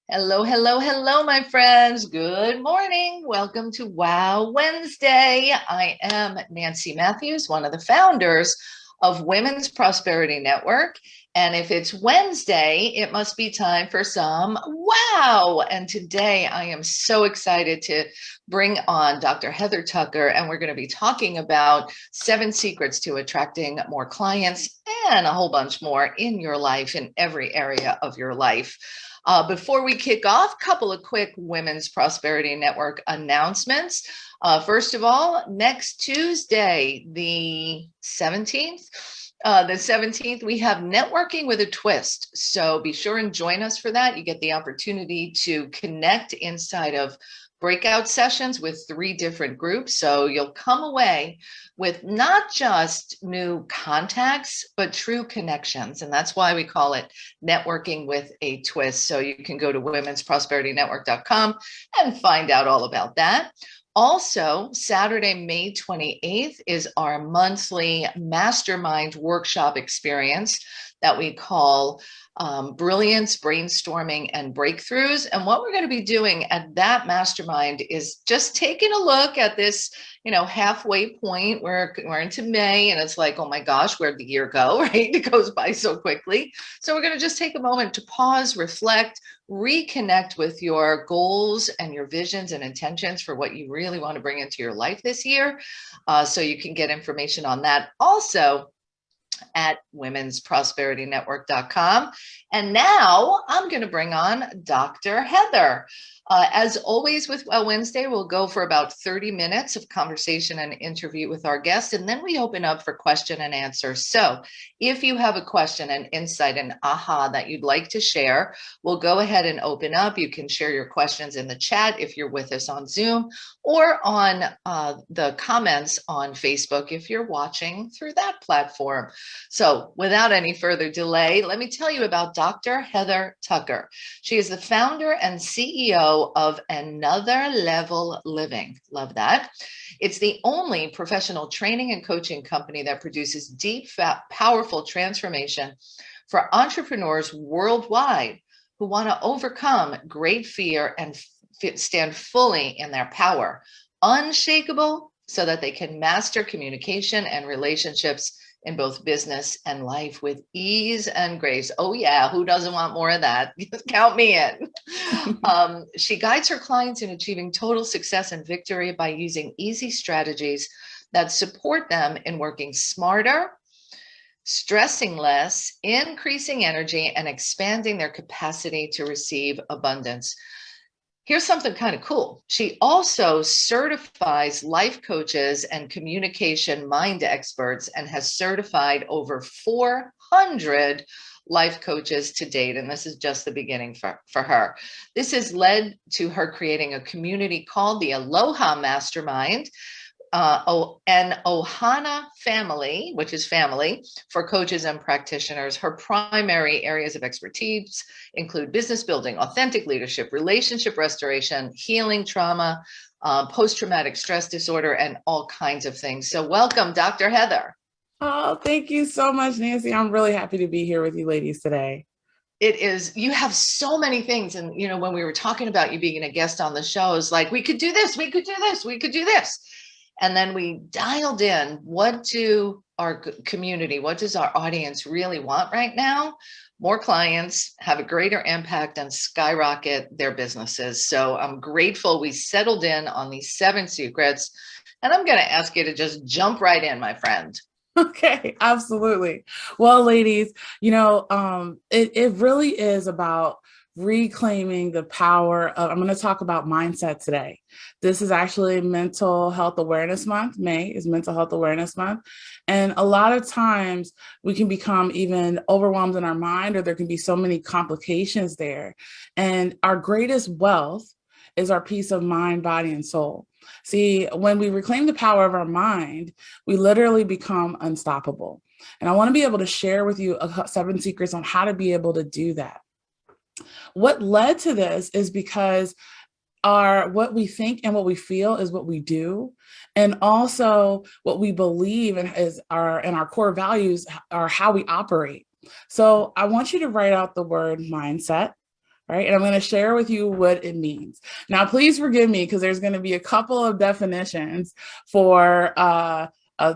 Hello, hello, hello, my friends. Good morning. Welcome to Wow Wednesday. I am Nancy Matthews, one of the founders of Women's Prosperity Network. And if it's Wednesday, it must be time for some wow. And today I am so excited to bring on Dr. Heather Tucker, and we're going to be talking about 7 secrets to attracting more clients and a whole bunch more in your life, in every area of your life. Before we kick off, couple of quick Women's Prosperity Network announcements. First of all, next Tuesday, the 17th, we have Networking with a Twist. So be sure and join us for that. You get the opportunity to connect inside of breakout sessions with 3 different groups. So you'll come away with not just new contacts, but true connections. And that's why we call it Networking with a Twist. So you can go to womensprosperityNetwork.com and find out all about that. Also, Saturday, May 28th is our monthly mastermind workshop experience that we call Brilliance, Brainstorming, and Breakthroughs. And what we're going to be doing at that mastermind is just taking a look at this, halfway point. We're into May, and it's like, oh my gosh, where'd the year go, right? It goes by so quickly. So we're going to just take a moment to pause, reflect, reconnect with your goals and your visions and intentions for what you really want to bring into your life this year. So you can get information on that also at womensprosperityNetwork.com. And now I'm going to bring on Dr. Heather. As always with Wednesday, we'll go for about 30 minutes of conversation and interview with our guest, and then we open up for question and answer. So if you have a question, an insight, an aha that you'd like to share, we'll go ahead and open up. You can share your questions in the chat if you're with us on Zoom, or on the comments on Facebook if you're watching through that platform. So without any further delay, let me tell you about Dr. Heather Tucker. She is the founder and CEO of Another Level Living. Love that. It's the only professional training and coaching company that produces deep, powerful transformation for entrepreneurs worldwide who want to overcome great fear and stand fully in their power, unshakable, so that they can master communication and relationships in both business and life with ease and grace. Oh yeah, who doesn't want more of that? Count me in. She guides her clients in achieving total success and victory by using easy strategies that support them in working smarter, stressing less, increasing energy, and expanding their capacity to receive abundance. Here's something kind of cool. She also certifies life coaches and communication mind experts and has certified over 400 life coaches to date. And this is just the beginning for her. This has led to her creating a community called the Aloha Mastermind, an Ohana family, which is family for coaches and practitioners. Her primary areas of expertise include business building, authentic leadership, relationship restoration, healing trauma, post-traumatic stress disorder, and all kinds of things. So welcome, Dr. Heather. Oh, thank you so much, Nancy. I'm really happy to be here with you ladies today. It is, you have so many things. And, when we were talking about you being a guest on the show, it's like, we could do this, we could do this, we could do this. And then we dialed in, what do our community, what does our audience really want right now? More clients, have a greater impact, and skyrocket their businesses. So I'm grateful we settled in on these 7 secrets. And I'm going to ask you to just jump right in, my friend. Okay, absolutely. Well, ladies, it really is about reclaiming the power of, I'm going to talk about mindset today. This is actually Mental Health Awareness Month. May is Mental Health Awareness Month. And a lot of times we can become even overwhelmed in our mind, or there can be so many complications there. And our greatest wealth is our peace of mind, body, and soul. See, when we reclaim the power of our mind, we literally become unstoppable. And I want to be able to share with you 7 secrets on how to be able to do that. What led to this is because what we think and what we feel is what we do. And also what we believe and our core values are how we operate. So I want you to write out the word mindset. right? And I'm going to share with you what it means. Now, please forgive me because there's going to be a couple of definitions for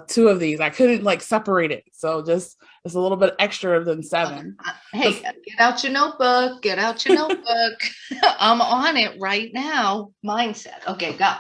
two of these. I couldn't like separate it. So just it's a little bit extra than 7. Hey, get out your notebook. Get out your notebook. I'm on it right now. Mindset. Okay, go.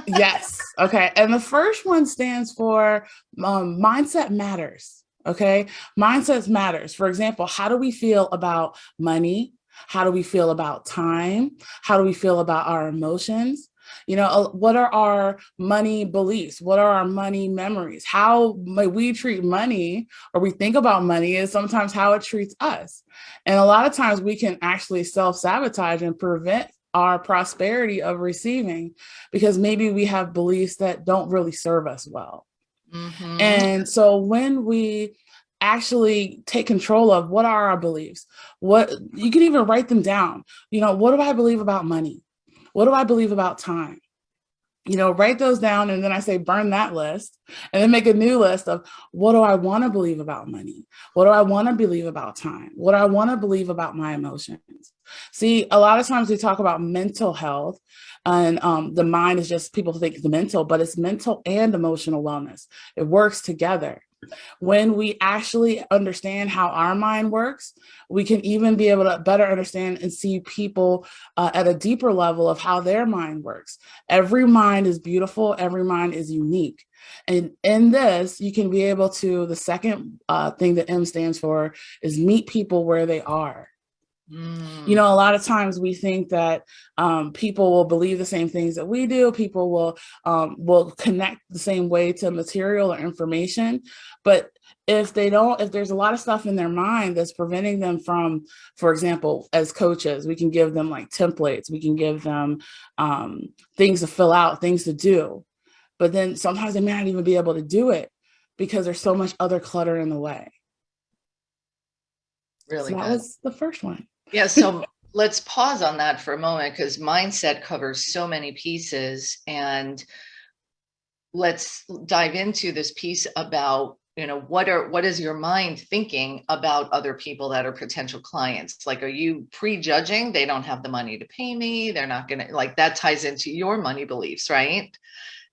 Yes. Okay. And the first one stands for mindset matters. Okay. Mindsets matters. For example, how do we feel about money? How do we feel about time? How do we feel about our emotions? What are our money beliefs? What are our money memories? How we treat money or we think about money is sometimes how it treats us. And a lot of times we can actually self-sabotage and prevent our prosperity of receiving because maybe we have beliefs that don't really serve us well. Mm-hmm. And so when we actually take control of what are our beliefs, what you can even write them down. What do I believe about money? What do I believe about time? Write those down. And then I say, burn that list and then make a new list of what do I want to believe about money? What do I want to believe about time? What do I want to believe about my emotions? See, a lot of times we talk about mental health and the mind is just, people think it's mental, but it's mental and emotional wellness. It works together. When we actually understand how our mind works, we can even be able to better understand and see people at a deeper level of how their mind works. Every mind is beautiful. Every mind is unique. And in this, you can be able to, the second thing that M stands for is meet people where they are. A lot of times we think that people will believe the same things that we do. People will connect the same way to material or information. But if there's a lot of stuff in their mind that's preventing them from, for example, as coaches, we can give them like templates. We can give them things to fill out, things to do. But then sometimes they may not even be able to do it because there's so much other clutter in the way. Really so that good. was the first one. Yeah, so let's pause on that for a moment because mindset covers so many pieces. And let's dive into this piece about, what is your mind thinking about other people that are potential clients? Like, are you prejudging? They don't have the money to pay me. They're not going to, like, that ties into your money beliefs, right?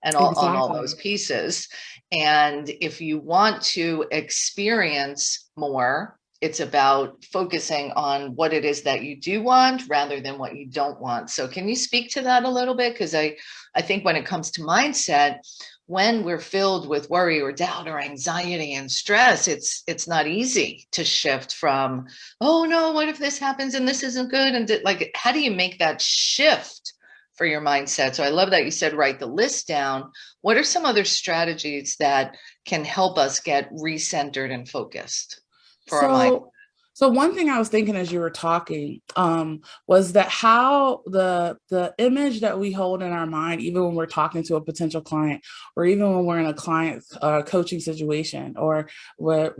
And Exactly. on all those pieces. And if you want to experience more, it's about focusing on what it is that you do want rather than what you don't want. So can you speak to that a little bit? Because I think when it comes to mindset, when we're filled with worry or doubt or anxiety and stress, it's not easy to shift from, oh no, what if this happens and this isn't good? And like, how do you make that shift for your mindset? So I love that you said, write the list down. What are some other strategies that can help us get recentered and focused for our mind? So one thing I was thinking as you were talking was that how the image that we hold in our mind, even when we're talking to a potential client, or even when we're in a client coaching situation, or we're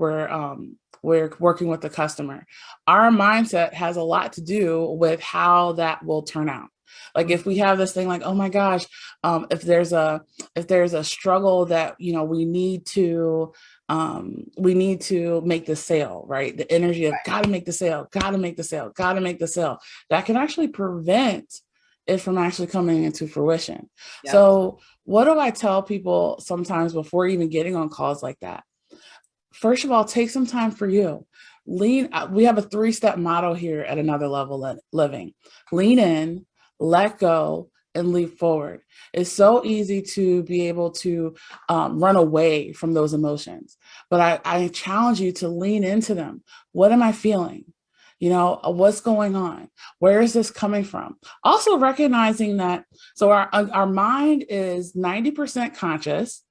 working with the customer, our mindset has a lot to do with how that will turn out. Like if we have this thing like, oh my gosh, if there's a struggle that, we need to make the sale, right? The energy of gotta make the sale, that can actually prevent it from actually coming into fruition. Yeah. So what do I tell people sometimes before even getting on calls like that? First of all, take some time for you. We have a 3-step motto here at Another Level Living. Lean in, let go, and leap forward. It's so easy to be able to run away from those emotions, but I challenge you to lean into them. What am I feeling? What's going on? Where is this coming from? Also recognizing that, so our mind is 90%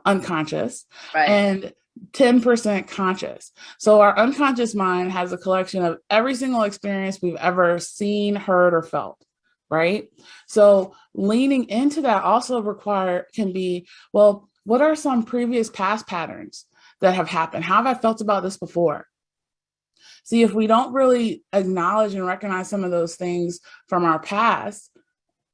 unconscious, right, and 10% conscious. So our unconscious mind has a collection of every single experience we've ever seen, heard, or felt. Right? So leaning into that also can be, well, what are some previous past patterns that have happened? How have I felt about this before? See, if we don't really acknowledge and recognize some of those things from our past,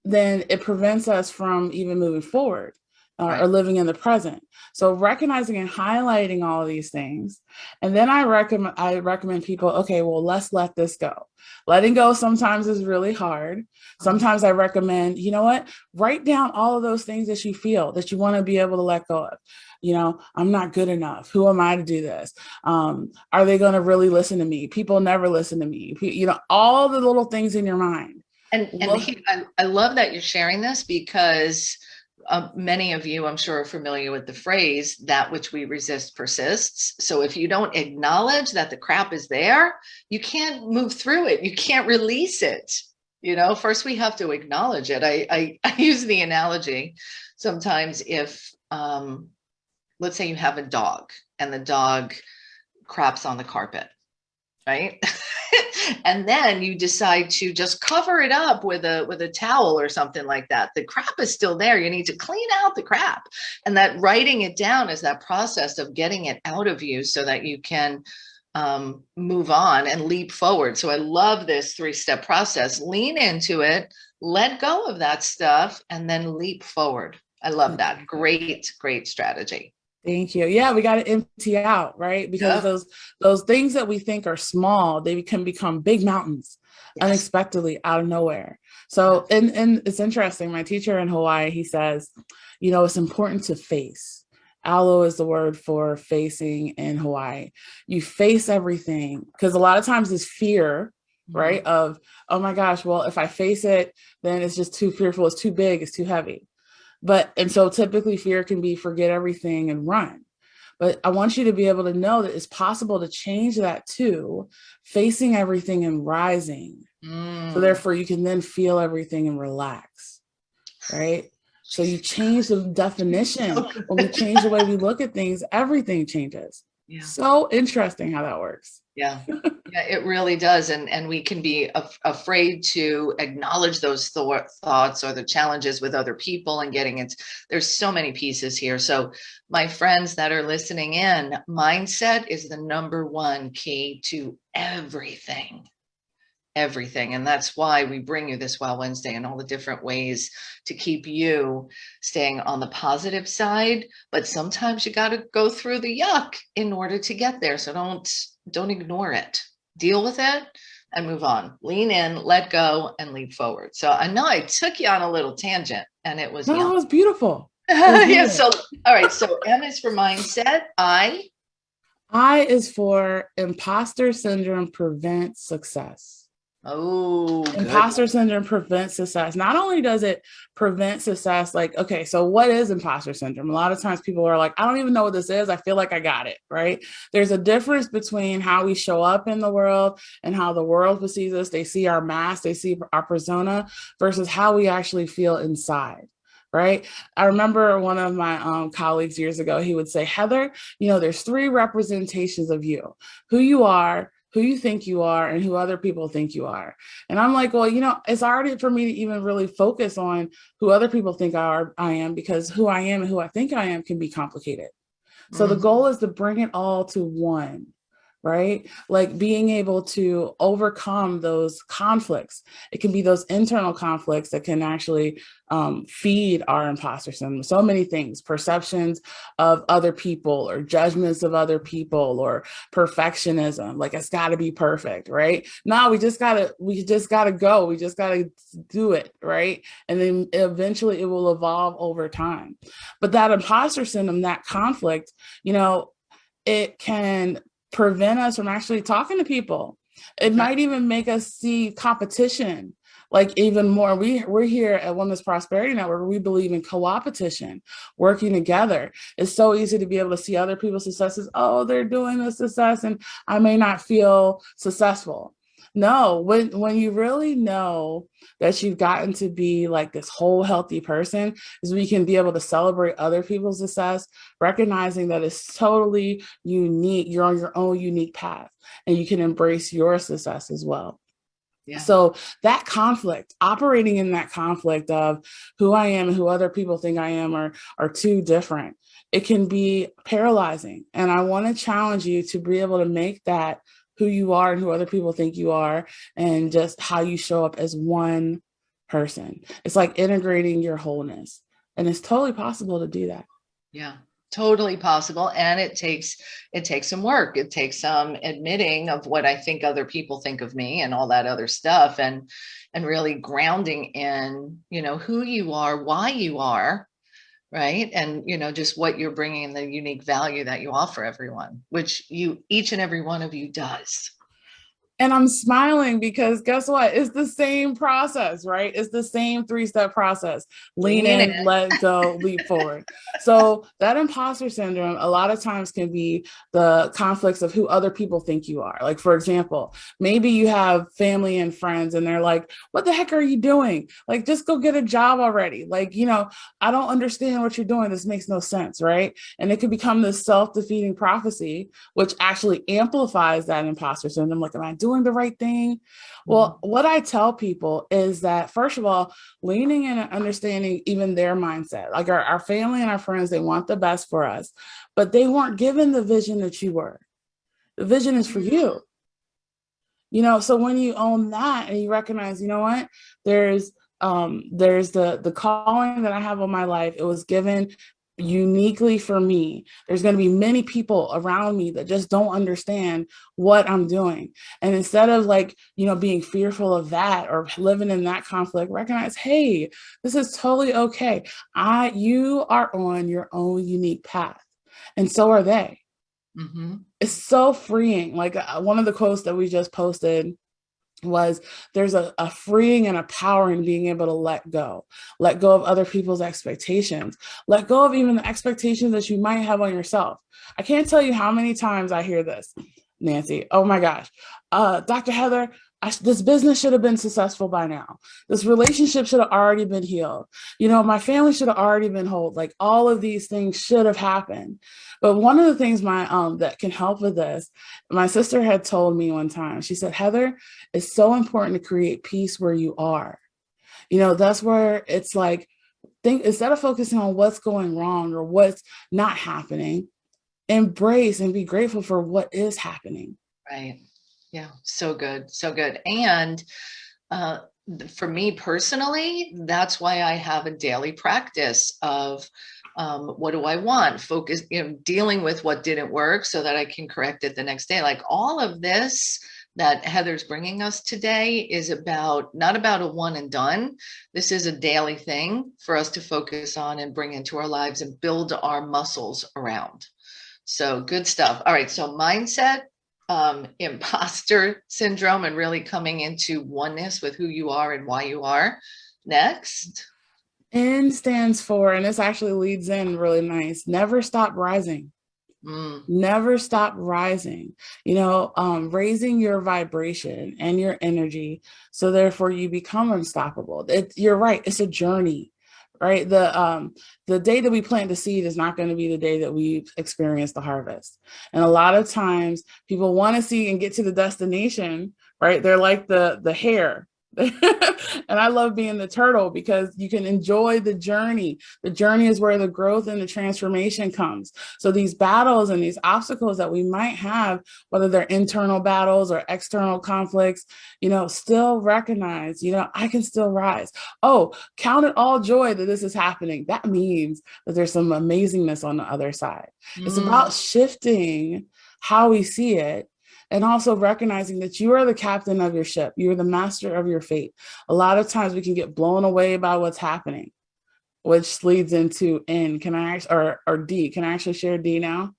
then it prevents us from even moving forward. or living in the present. So recognizing and highlighting all of these things. And then I recommend people, okay, well, let's let this go. Letting go sometimes is really hard. Sometimes I recommend, you know what, write down all of those things that you feel that you want to be able to let go of. You know, I'm not good enough. Who am I to do this? Are they going to really listen to me? People never listen to me. You know, all the little things in your mind. I love that you're sharing this, because many of you, I'm sure, are familiar with the phrase, that which we resist persists. So if you don't acknowledge that the crap is there, you can't move through it. You can't release it. You know, first we have to acknowledge it. I use the analogy sometimes, if, let's say you have a dog and the dog craps on the carpet, right? And then you decide to just cover it up with a towel or something like that. The crap is still there. You need to clean out the crap. And that writing it down is that process of getting it out of you so that you can move on and leap forward. So I love this 3-step process. Lean into it, let go of that stuff, and then leap forward. I love that. Great strategy. Thank you. Yeah, we got to empty out, right? Because those things that we think are small, they can become big mountains unexpectedly out of nowhere. So, and it's interesting. My teacher in Hawaii, he says, you know, it's important to face. Alo is the word for facing in Hawaii. You face everything, because a lot of times it's fear, right? Of, oh my gosh, well, if I face it, then it's just too fearful. It's too big. It's too heavy. And so typically fear can be forget everything and run. But I want you to be able to know that it's possible to change that to facing everything and rising. So therefore you can then feel everything and relax, right? So you change the definition. When we change the way we look at things, everything changes. Yeah. So interesting how that works. Yeah, it really does. And we can be afraid to acknowledge those thoughts or the challenges with other people and getting it. There's so many pieces here. So my friends that are listening in, mindset is the number one key to everything. And that's why we bring you this Wow Wednesday and all the different ways to keep you staying on the positive side. But sometimes you got to go through the yuck in order to get there. So don't ignore it. Deal with it and move on. Lean in, let go, and leap forward. So I know I took you on a little tangent, and it was it was beautiful. Yeah. So all right. So M is for mindset. I is for imposter syndrome prevents success. Oh, imposter syndrome prevents success. Not only does it prevent success, like, okay, so what is imposter syndrome? A lot of times people are like, I don't even know what this is. I feel like I got it, right? There's a difference between how we show up in the world and how the world perceives us. They see our mask, they see our persona versus how we actually feel inside. Right. I remember one of my colleagues years ago, he would say, Heather, you know, there's 3 representations of you: who you are, who you think you are, and who other people think you are. And I'm like, well, you know, it's already for me to even really focus on who other people think I am, because who I am and who I think I am can be complicated. So the goal is to bring it all to one, right? Like being able to overcome those conflicts. It can be those internal conflicts that can actually feed our imposter syndrome. So many things: perceptions of other people, or judgments of other people, or perfectionism. Like, it's got to be perfect, right? No, we just gotta go. We just gotta do it, right? And then eventually it will evolve over time. But that imposter syndrome, that conflict, you know, it can prevent us from actually talking to people. It might even make us see competition like even more. We're here at Women's Prosperity Network. We believe in co-opetition, working together. It's so easy to be able to see other people's successes. Oh, they're doing this success, and I may not feel successful. No, when you really know that you've gotten to be like this whole healthy person, is we can be able to celebrate other people's success, recognizing that it's totally unique. You're on your own unique path, and you can embrace your success as well. Yeah. So that conflict, operating in that conflict of who I am and who other people think I am are two different. It can be paralyzing. And I want to challenge you to be able to make that who you are and who other people think you are, and just how you show up as one person. It's like integrating your wholeness. And it's totally possible to do that. Yeah, totally possible. And it takes some work. It takes some admitting of what I think other people think of me and all that other stuff, and really grounding in, who you are, why you are, right? And just what you're bringing and the unique value that you offer everyone, which each and every one of you does. And I'm smiling because guess what? It's the same process, right? It's the same 3-step process. Lean Lean in. in, let go, leap forward. So that imposter syndrome a lot of times can be the conflicts of who other people think you are. Like, for example, maybe you have family and friends and they're like, what the heck are you doing? Like, just go get a job already. Like, I don't understand what you're doing. This makes no sense, right? And it can become this self-defeating prophecy, which actually amplifies that imposter syndrome. Like, am I doing the right thing? Well, what I tell people is that, first of all, leaning in and understanding even their mindset, like our family and our friends, they want the best for us, but they weren't given the vision that you were. The vision is for you. So when you own that and you recognize, what, there's the calling that I have on my life. It was given uniquely for me. There's going to be many people around me that just don't understand what I'm doing. And instead of being fearful of that or living in that conflict, recognize, hey, this is totally okay. You are on your own unique path. And so are they. Mm-hmm. It's so freeing. Like one of the quotes that we just posted was, there's a freeing and a power in being able to let go of other people's expectations, let go of even the expectations that you might have on yourself. I can't tell you how many times I hear this, Nancy. Oh my gosh. Dr. Heather, this business should have been successful by now. This relationship should have already been healed. My family should have already been whole. Like, all of these things should have happened. But one of the things that can help with this, my sister had told me one time, she said, Heather, it's so important to create peace where you are. That's where it's like, instead of focusing on what's going wrong or what's not happening, embrace and be grateful for what is happening. Right. Yeah. So good. So good. And for me personally, that's why I have a daily practice of what do I want? Focus, dealing with what didn't work so that I can correct it the next day. Like, all of this that Heather's bringing us today is not about a one and done. This is a daily thing for us to focus on and bring into our lives and build our muscles around. So good stuff. All right. So mindset, imposter syndrome, and really coming into oneness with who you are and why you are. Next. N stands for, and this actually leads in really nice, never stop rising. Never stop rising, raising your vibration and your energy. So therefore you become unstoppable. You're right. It's a journey, right? The day that we plant the seed is not going to be the day that we experience the harvest. And a lot of times people want to see and get to the destination, right? They're like the hare. And I love being the turtle because you can enjoy the journey. The journey is where the growth and the transformation comes. So these battles and these obstacles that we might have, whether they're internal battles or external conflicts, still recognize, I can still rise. Oh, count it all joy that this is happening. That means that there's some amazingness on the other side. It's about shifting how we see it. And also recognizing that you are the captain of your ship. You're the master of your fate. A lot of times we can get blown away by what's happening, which leads into N. Can I or D? Can I actually share D now?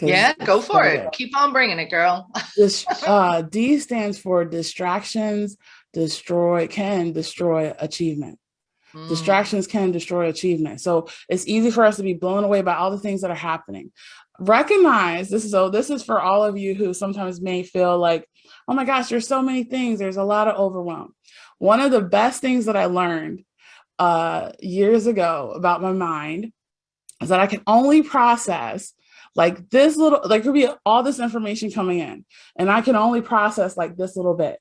Yeah, go for it. Keep on bringing it, girl. D stands for distractions can destroy achievement. Distractions can destroy achievement. So it's easy for us to be blown away by all the things that are happening. Recognize this is for all of you who sometimes may feel like, oh my gosh, there's so many things. There's a lot of overwhelm. One of the best things that I learned years ago about my mind is that I can only process like this little, like could be all this information coming in, and I can only process like this little bit.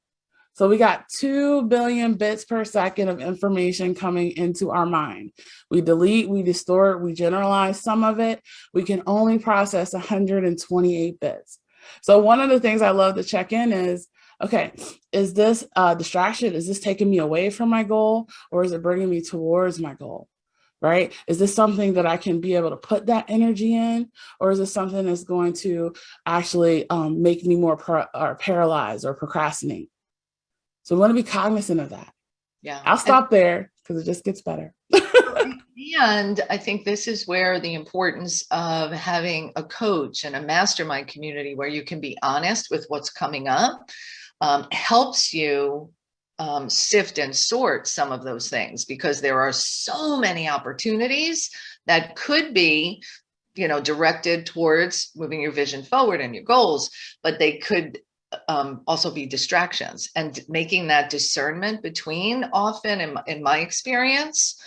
So we got 2 billion bits per second of information coming into our mind. We delete, we distort, we generalize some of it. We can only process 128 bits. So one of the things I love to check in is, okay, is this distraction? Is this taking me away from my goal, or is it bringing me towards my goal? right? Is this something that I can be able to put that energy in, or is this something that's going to actually make me more or paralyzed or procrastinate? So we want to be cognizant of that. Yeah. I'll And stop there because it just gets better. And I think this is where the importance of having a coach and a mastermind community where you can be honest with what's coming up helps you sift and sort some of those things, because there are so many opportunities that could be, directed towards moving your vision forward and your goals, but they could also be distractions, and making that discernment between, often in my experience,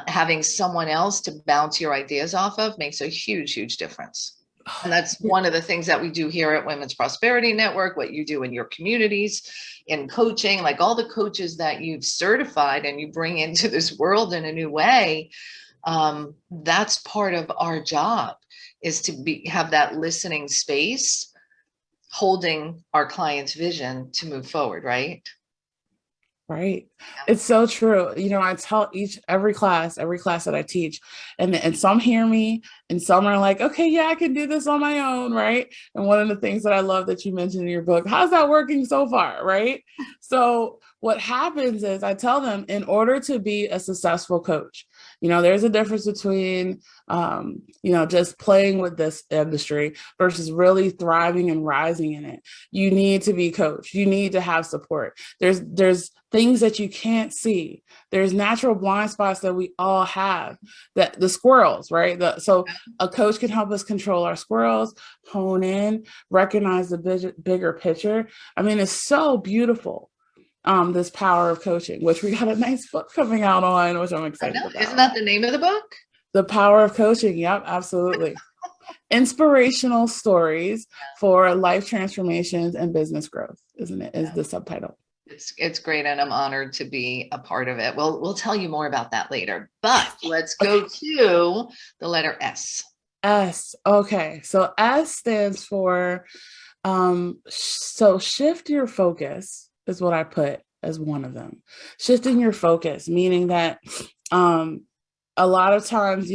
having someone else to bounce your ideas off of makes a huge, huge difference. And that's one of the things that we do here at Women's Prosperity Network, what you do in your communities, in coaching, like all the coaches that you've certified and you bring into this world in a new way. That's part of our job, is to have that listening space, holding our client's vision to move forward, right? Right. It's so true. I tell every class that I teach, and some hear me and some are like, okay, yeah, I can do this on my own. Right. And one of the things that I love that you mentioned in your book, how's that working so far? Right. So what happens is I tell them, in order to be a successful coach, there's a difference between, just playing with this industry versus really thriving and rising in it. You need to be coached. You need to have support. There's things that you can't see. There's natural blind spots that we all have, that the squirrels, right? So a coach can help us control our squirrels, hone in, recognize the bigger picture. I mean, it's so beautiful. This power of coaching, which we got a nice book coming out on, which I'm excited about. Isn't that the name of the book? The Power of Coaching. Yep, absolutely. Inspirational stories for life transformations and business growth, isn't it? Is the subtitle. It's great, and I'm honored to be a part of it. We'll tell you more about that later, but let's go to the letter S. S. Okay, so S stands for so shift your focus is what I put as one of them. Shifting your focus, meaning that a lot of times,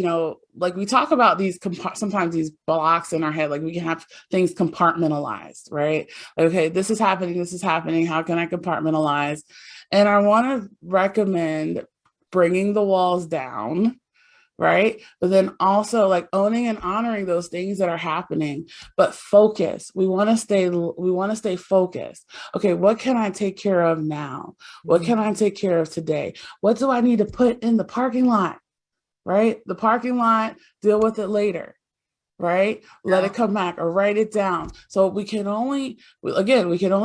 like we talk about these sometimes these blocks in our head, like we can have things compartmentalized, right? Okay, this is happening. How can I compartmentalize? And I want to recommend bringing the walls down, right? But then also like owning and honoring those things that are happening, but focus. We want to stay focused. Okay, what can I take care of now? What can I take care of today? What do I need to put in the parking lot? Right? The parking lot, deal with it later, right? Let it come back or write it down. So we can only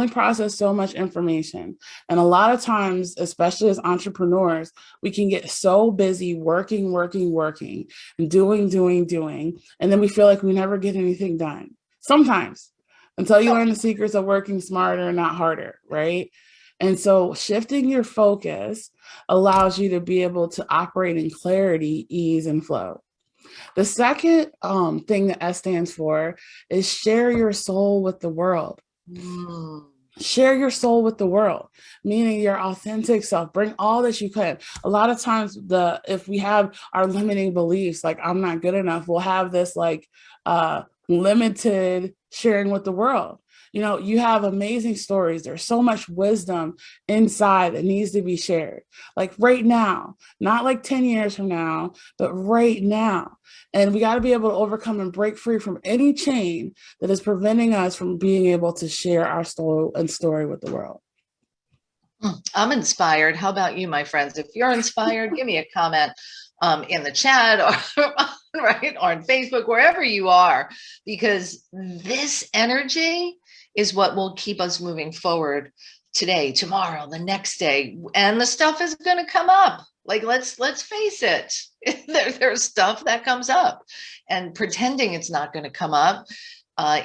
process so much information. And a lot of times, especially as entrepreneurs, we can get so busy working, and doing. And then we feel like we never get anything done. Sometimes, until you learn the secrets of working smarter and not harder, right? And so shifting your focus allows you to be able to operate in clarity, ease, and flow. The second thing that S stands for is share your soul with the world. Share your soul with the world, meaning your authentic self. Bring all that you can. A lot of times, if we have our limiting beliefs, like I'm not good enough, we'll have this like limited sharing with the world. You have amazing stories. There's so much wisdom inside that needs to be shared. Like right now, not like 10 years from now, but right now. And we got to be able to overcome and break free from any chain that is preventing us from being able to share our story with the world. I'm inspired. How about you, my friends? If you're inspired, give me a comment in the chat or right, or on Facebook, wherever you are, because this energy is what will keep us moving forward today, tomorrow, the next day. And the stuff is going to come up. Like, let's face it. There's stuff that comes up, and pretending it's not going to come up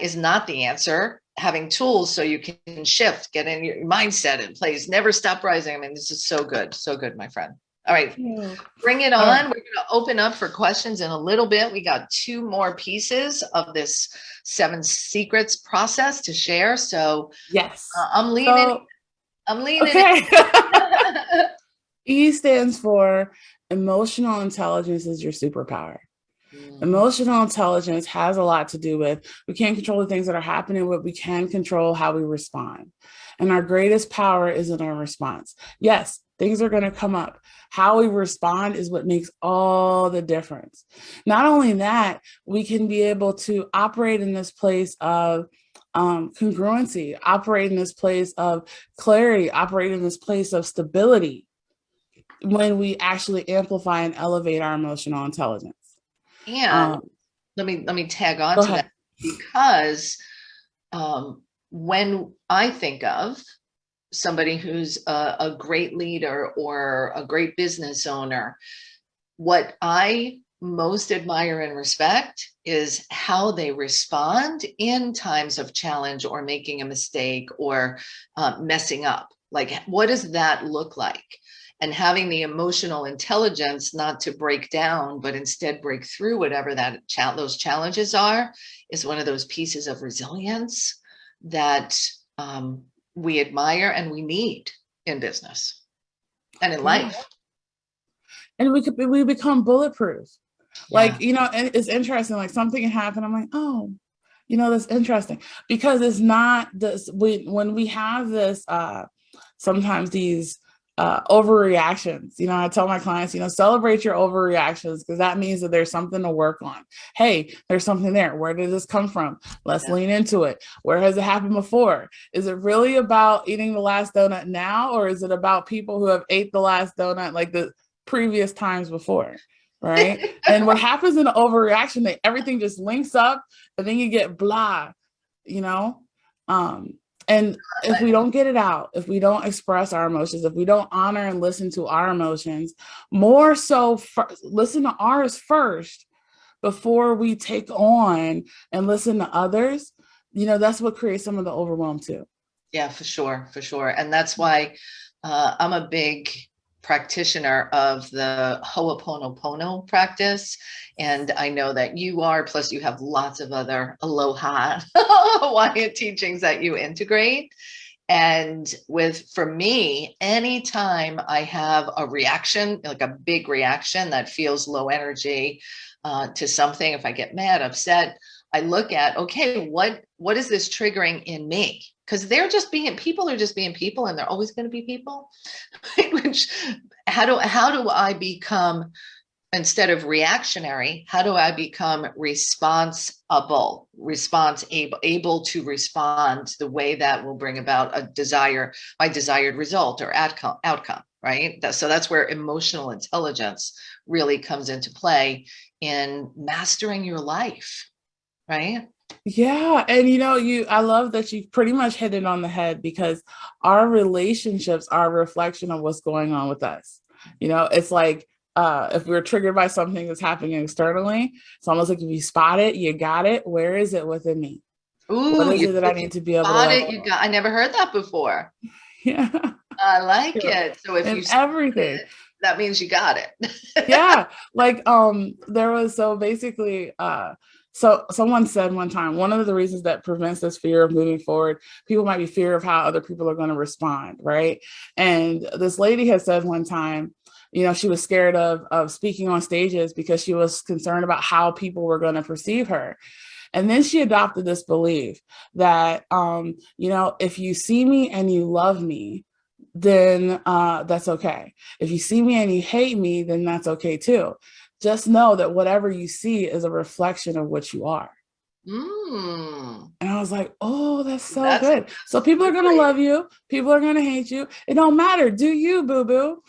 is not the answer. Having tools so you can shift, get in your mindset in place, never stop rising. I mean, this is so good, my friend. All right, bring it on. Right. We're going to open up for questions in a little bit. We got 2 more pieces of this 7 secrets process to share. So yes, I'm leaning. Okay. E stands for emotional intelligence is your superpower. Mhm. Emotional intelligence has a lot to do with we can't control the things that are happening, but we can control how we respond. And our greatest power is in our response. Yes, things are going to come up. How we respond is what makes all the difference. Not only that, we can be able to operate in this place of congruency, operate in this place of clarity, operate in this place of stability when we actually amplify and elevate our emotional intelligence. And Um, let me tag on Go to that, ahead. because when I think of somebody who's a great leader or a great business owner, what I most admire and respect is how they respond in times of challenge or making a mistake or messing up. Like, what does that look like? And having the emotional intelligence not to break down, but instead break through whatever those challenges are, is one of those pieces of resilience that we admire and we need in business and in Yeah. life. And we become bulletproof. Yeah. Like, and it's interesting, like something can happen. I'm like, oh, that's interesting. Because it's not this when we have this sometimes these overreactions. I tell my clients, celebrate your overreactions because that means that there's something to work on. Hey, there's something there. Where did this come from? Let's Yeah. lean into it. Where has it happened before? Is it really about eating the last donut now, or is it about people who have ate the last donut like the previous times before? Right. And what happens in the overreaction, that everything just links up and then you get blah, you know? Um, and if we don't get it out, if we don't express our emotions, if we don't honor and listen to our emotions, more so listen to ours first before we take on and listen to others, that's what creates some of the overwhelm too. Yeah, for sure, for sure. And that's why I'm a big practitioner of the Ho'oponopono practice. And I know that you are, plus you have lots of other aloha Hawaiian teachings that you integrate. And for me, anytime I have a reaction, like a big reaction that feels low energy to something, if I get mad, upset, I look at, okay, what is this triggering in me? Because people are just being people, and they're always going to be people. Which, how do I become, instead of reactionary, how do I become able to respond the way that will bring about my desired result or outcome, right? So that's where emotional intelligence really comes into play in mastering your life, right? Yeah. And I love that you pretty much hit it on the head because our relationships are a reflection of what's going on with us. It's like if we're triggered by something that's happening externally, it's almost like if you spot it, you got it. Where is it within me? What Ooh, is you it that I need to be able to spot let it. go of? I never heard that before. Yeah. I like it. So if you And spot everything. it, that means you got it. Yeah. Like there was so basically so someone said one time, one of the reasons that prevents this fear of moving forward, people might be fear of how other people are going to respond, right? And this lady had said one time, she was scared of speaking on stages because she was concerned about how people were going to perceive her. And then she adopted this belief that if you see me and you love me, then that's okay. If you see me and you hate me, then that's okay too. Just know that whatever you see is a reflection of what you are. Mm, And I was like, oh, that's so that's good. So people are going to great. love you. People are going to hate you. It don't matter. Do you, boo boo?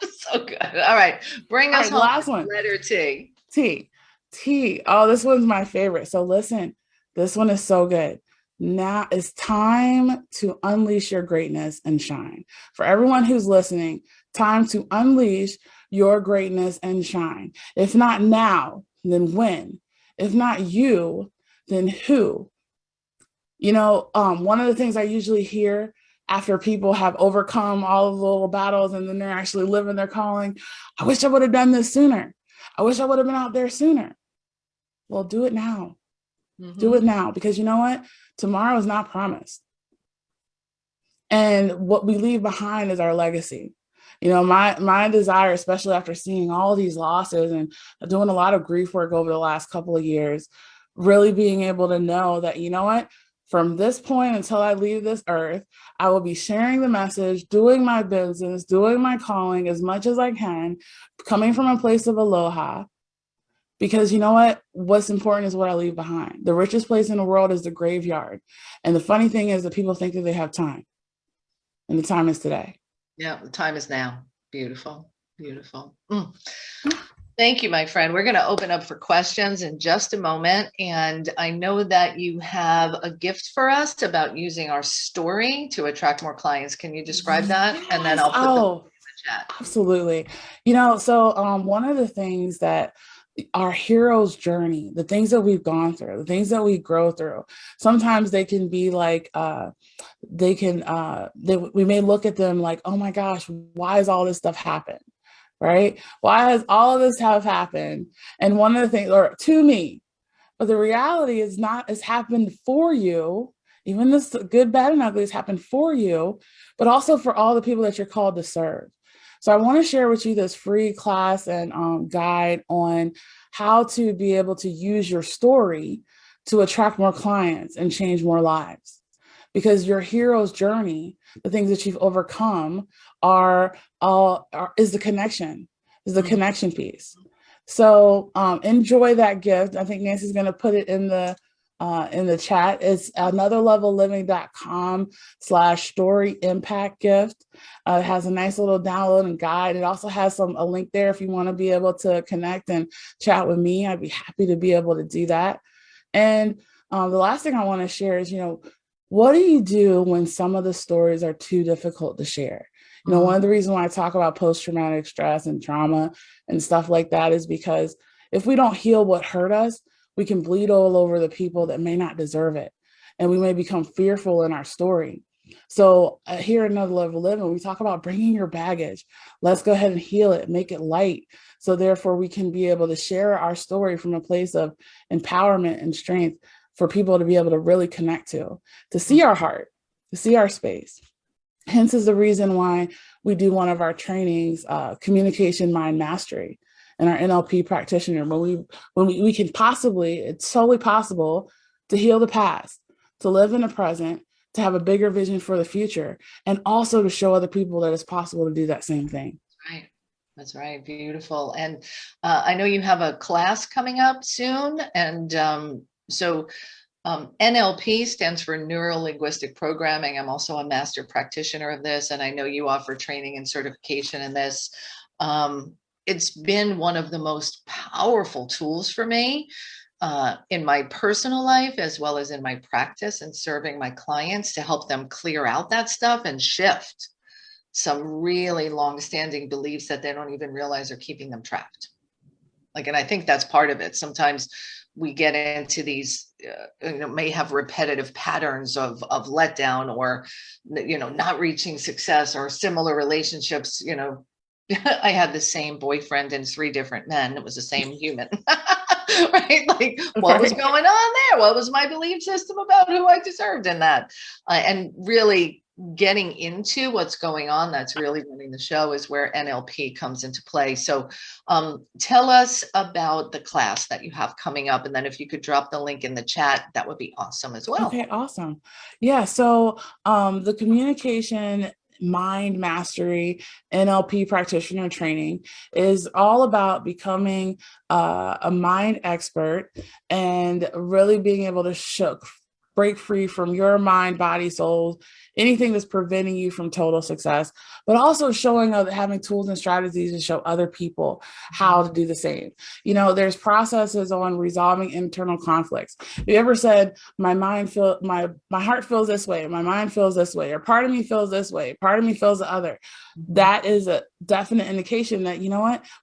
So good. All right. Bring All us right, the home last with one. letter T. T. T. Oh, this one's my favorite. So listen, this one is so good. Now it's time to unleash your greatness and shine. For everyone who's listening, time to unleash your greatness and shine. If not now, then when? If not you, then who? One of the things I usually hear after people have overcome all of the little battles and then they're actually living their calling, I wish I would have done this sooner. I wish I would have been out there sooner. Well, do it now. Do Mm-hmm. it now because you know what? Tomorrow is not promised. And what we leave behind is our legacy. You know, my desire, especially after seeing all these losses and doing a lot of grief work over the last couple of years, really being able to know that, you know what, from this point until I leave this earth, I will be sharing the message, doing my business, doing my calling as much as I can, coming from a place of aloha. Because you know what? What's important is what I leave behind. The richest place in the world is the graveyard. And the funny thing is that people think that they have time, and the time is today. Yeah, the time is now. Beautiful, beautiful. Thank you, my friend. We're going to open up for questions in just a moment. And I know that you have a gift for us about using our story to attract more clients. Can you describe that? Yes. And then I'll put them in the chat. Absolutely. You know, so one of the things that our hero's journey, the things that we've gone through, the things that we grow through, sometimes they can be like, we may look at them like, oh my gosh, why has all this stuff happened? Right? Why has all of this have happened? And one of the things, or to me, but the reality is not, it's happened for you. Even this good, bad, and ugly has happened for you, but also for all the people that you're called to serve. So I want to share with you this free class and guide on how to be able to use your story to attract more clients and change more lives. Because your hero's journey, the things that you've overcome is the connection, is the connection piece. So enjoy that gift. I think Nancy's going to put it in the chat. It's anotherlevelliving.com/story impact gift. It has a nice little download and guide. It also has a link there if you want to be able to connect and chat with me. I'd be happy to be able to do that. And the last thing I want to share is, you know, what do you do when some of the stories are too difficult to share? You know, one of the reasons why I talk about post-traumatic stress and trauma and stuff like that is because if we don't heal what hurt us, we can bleed all over the people that may not deserve it. And we may become fearful in our story. So here at Another Level Living, we talk about bringing your baggage. Let's go ahead and heal it, make it light. So therefore we can be able to share our story from a place of empowerment and strength for people to be able to really connect to see our heart, to see our space. Hence is the reason why we do one of our trainings, communication mind mastery, and our NLP practitioner. When we can possibly, it's totally possible to heal the past, to live in the present, to have a bigger vision for the future, and also to show other people that it's possible to do that same thing. Right. That's right. Beautiful. And I know you have a class coming up soon. And so NLP stands for Neuro Linguistic Programming. I'm also a master practitioner of this, and I know you offer training and certification in this. It's been one of the most powerful tools for me in my personal life, as well as in my practice and serving my clients to help them clear out that stuff and shift some really long-standing beliefs that they don't even realize are keeping them trapped. And I think that's part of it. Sometimes we get into these, may have repetitive patterns of letdown or, not reaching success or similar relationships. I had the same boyfriend and 3 different men. It was the same human, right? What was going on there? What was my belief system about who I deserved in that? And really getting into what's going on, that's really running the show, is where NLP comes into play. So tell us about the class that you have coming up. And then if you could drop the link in the chat, that would be awesome as well. Okay, awesome. Yeah, so the communication mind mastery NLP practitioner training is all about becoming a mind expert and really being able to break free from your mind, body, soul, anything that's preventing you from total success, but also having tools and strategies to show other people how to do the same. There's processes on resolving internal conflicts. Have you ever said, my heart feels this way, my mind feels this way, or part of me feels this way, part of me feels the other? That is a definite indication that,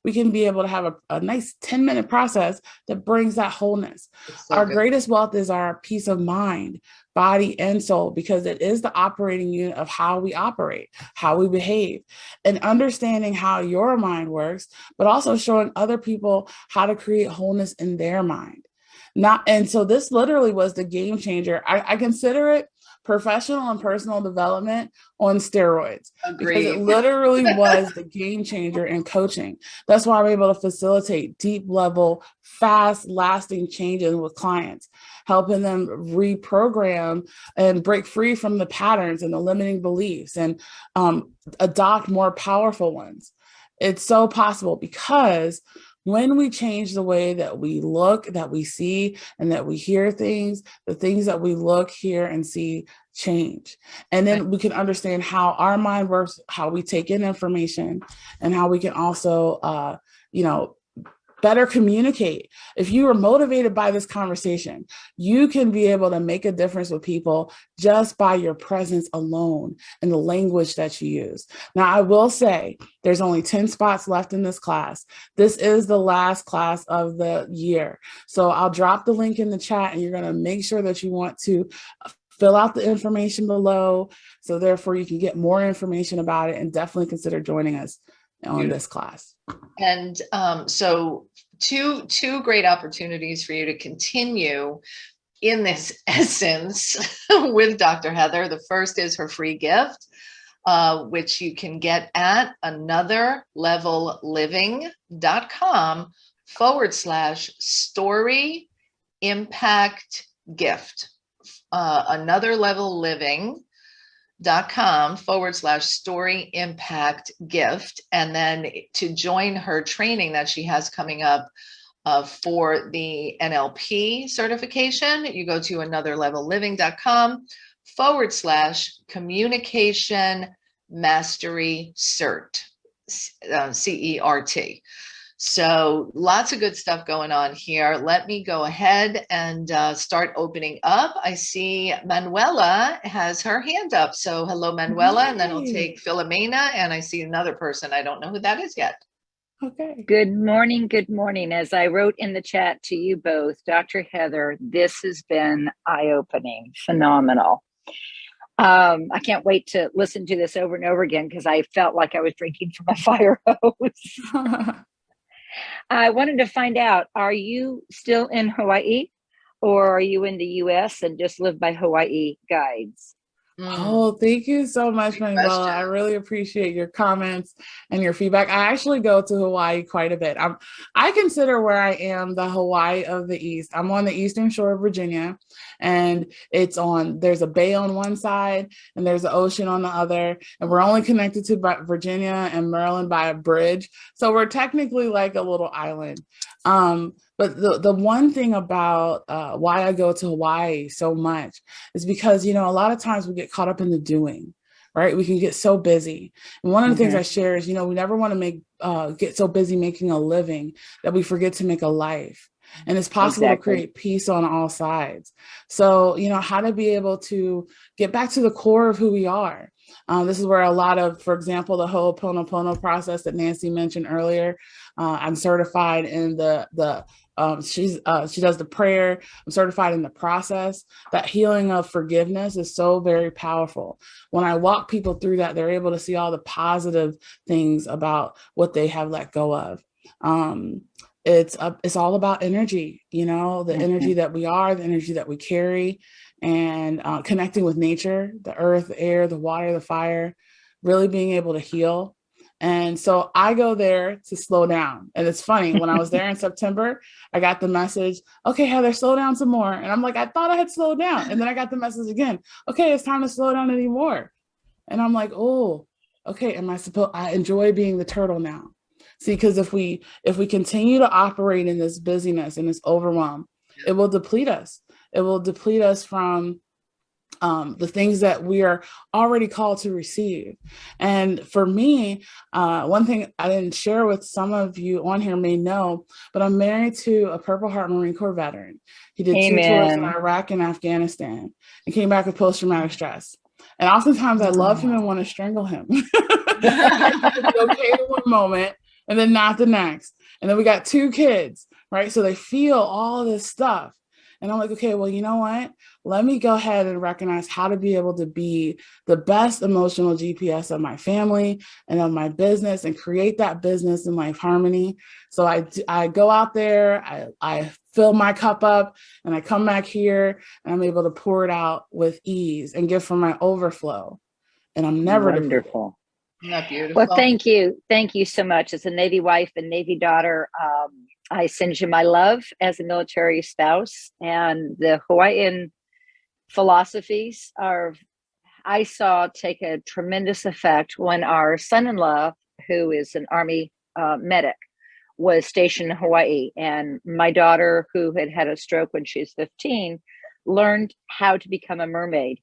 we can be able to have a nice 10-minute process that brings that wholeness. Our greatest wealth is our peace of mind, body, and soul, because it is the operating unit of how we operate, how we behave, and understanding how your mind works, but also showing other people how to create wholeness in their mind. And so this literally was the game changer. I consider it professional and personal development on steroids. Because it Agreed. literally was the game changer in coaching. That's why I'm able to facilitate deep level, fast lasting changes with clients, helping them reprogram and break free from the patterns and the limiting beliefs and adopt more powerful ones. It's so possible because when we change the way that we look, that we see, and that we hear things, the things that we look, hear, and see change. And then we can understand how our mind works, how we take in information, and how we can also, better communicate. If you are motivated by this conversation, you can be able to make a difference with people just by your presence alone and the language that you use. Now, I will say there's only 10 spots left in this class. This is the last class of the year. So I'll drop the link in the chat, and you're going to make sure that you want to fill out the information below. So therefore you can get more information about it, and definitely consider joining us on this class. And so two great opportunities for you to continue in this essence with Dr. Heather. The first is her free gift, which you can get at anotherlevelliving.com/story impact gift. anotherlevelliving.com/story impact gift. And then to join her training that she has coming up for the NLP certification, you go to anotherlevelliving.com/communication mastery cert, CERT. So lots of good stuff going on here. Let me go ahead and start opening up. I see Manuela has her hand up. So hello, Manuela. And then I'll take Philomena. And I see another person. I don't know who that is yet. Okay. Good morning. Good morning. As I wrote in the chat to you both, Dr. Heather, this has been eye-opening, phenomenal. I can't wait to listen to this over and over again because I felt like I was drinking from a fire hose. I wanted to find out, are you still in Hawaii, or are you in the US and just live by Hawaii guides? Oh, thank you so much, Manuela. I really appreciate your comments and your feedback. I actually go to Hawaii quite a bit. I consider where I am the Hawaii of the East. I'm on the eastern shore of Virginia, and there's a bay on one side and there's the ocean on the other, and we're only connected to Virginia and Maryland by a bridge. So we're technically like a little island. But the one thing about why I go to Hawaii so much is because, a lot of times we get caught up in the doing, right? We can get so busy. And one of the things I share is, we never want to get so busy making a living that we forget to make a life. And it's possible to create peace on all sides. So, how to be able to get back to the core of who we are. This is where a lot of, for example, the Ho'oponopono process that Nancy mentioned earlier. I'm certified in she does the prayer. I'm certified in the process. That healing of forgiveness is so very powerful. When I walk people through that, they're able to see all the positive things about what they have let go of. It's all about energy, the energy that we are, the energy that we carry, and connecting with nature, the earth, the air, the water, the fire, really being able to heal. And so I go there to slow down. And it's funny, when I was there in September, I got the message, okay, Heather, slow down some more. And I'm like, I thought I had slowed down. And then I got the message again, okay, it's time to slow down anymore. And I'm like, oh, okay, I enjoy being the turtle now. See, because if we continue to operate in this busyness and this overwhelm, it will deplete us. It will deplete us from the things that we are already called to receive. And for me, one thing I didn't share with some of you on here may know, but I'm married to a Purple Heart Marine Corps veteran. He did 2 tours in Iraq and Afghanistan and came back with post-traumatic stress. And oftentimes I love him and want to strangle him. Okay, one moment, and then not the next. And then we got 2 kids, right? So they feel all this stuff. And I'm like, okay, well, you know what? Let me go ahead and recognize how to be able to be the best emotional GPS of my family and of my business and create that business in life harmony. So I go out there, I fill my cup up, and I come back here and I'm able to pour it out with ease and give from my overflow. And I'm never depleted. Wonderful. Isn't that beautiful? Well, thank you. Thank you so much. As a Navy wife and Navy daughter, I send you my love as a military spouse. And the Hawaiian philosophies are, I saw take a tremendous effect when our son-in-law, who is an Army medic, was stationed in Hawaii. And my daughter, who had had a stroke when she was 15, learned how to become a mermaid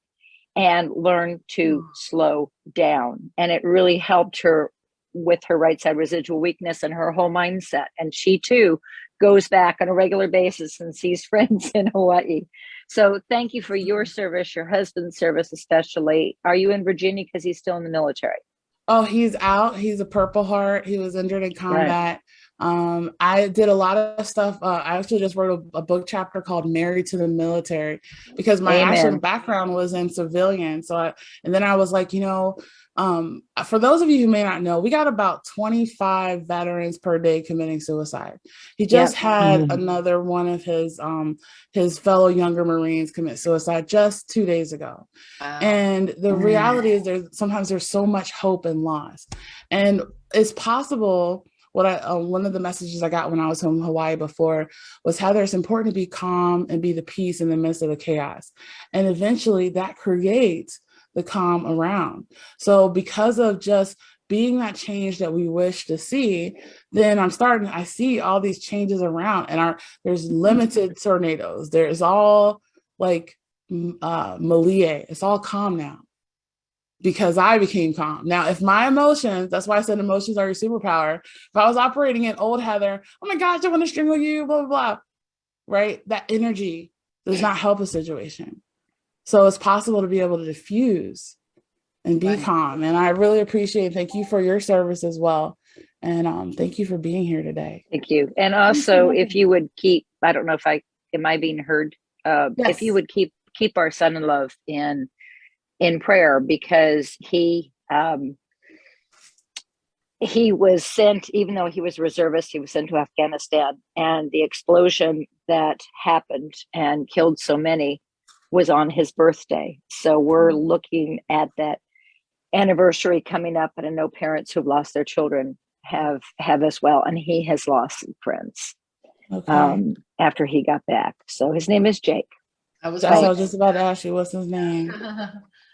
and learn to slow down. And it really helped her with her right side residual weakness and her whole mindset. And she too goes back on a regular basis and sees friends in Hawaii. So thank you for your service, your husband's service especially. Are you in Virginia because he's still in the military? Oh, he's out. He's a Purple Heart. He was injured in combat. Right. I did a lot of stuff. I actually just wrote a book chapter called Married to the Military because my actual background was in civilian. And then I was like, for those of you who may not know, we got about 25 veterans per day committing suicide. He just had another one of his fellow younger Marines commit suicide just 2 days ago. Wow. And the reality is sometimes there's so much hope and loss. And it's possible. One of the messages I got when I was home in Hawaii before was, Heather, it's important to be calm and be the peace in the midst of the chaos. And eventually that creates the calm around. So because of just being that change that we wish to see, then I see all these changes around, and there's limited tornadoes. There's all like Malie. It's all calm now because I became calm. Now, if my emotions, that's why I said emotions are your superpower. If I was operating in old Heather, oh my gosh, I want to strangle you, blah, blah, blah, right? That energy does not help a situation. So it's possible to be able to diffuse and be calm. And I really appreciate, thank you for your service as well. And thank you for being here today. Thank you. And also, if you would keep, I don't know if am I being heard? Yes. If you would keep our son-in-law in prayer, because he was sent, even though he was a reservist, he was sent to Afghanistan, and the explosion that happened and killed so many was on his birthday. So we're looking at that anniversary coming up, and I know parents who've lost their children have as well, and he has lost some friends after he got back. So his name is Jake. I was just about to ask you, what's his name?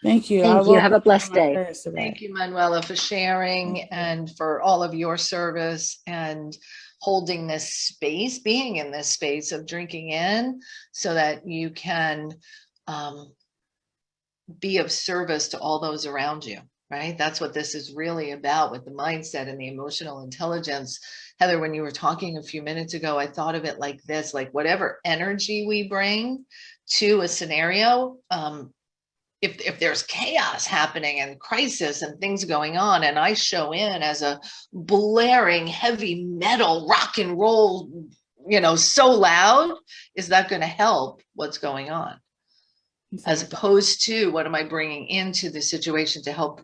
Thank you. Thank you. Have a blessed day. Thank you, Manuela, for sharing and for all of your service and holding this space, being in this space of drinking in so that you can be of service to all those around you, right? That's what this is really about with the mindset and the emotional intelligence. Heather, when you were talking a few minutes ago, I thought of it like this, like whatever energy we bring to a scenario, if there's chaos happening and crisis and things going on, and I show in as a blaring heavy metal rock and roll, so loud, is that going to help what's going on? Exactly. As opposed to what am I bringing into the situation to help,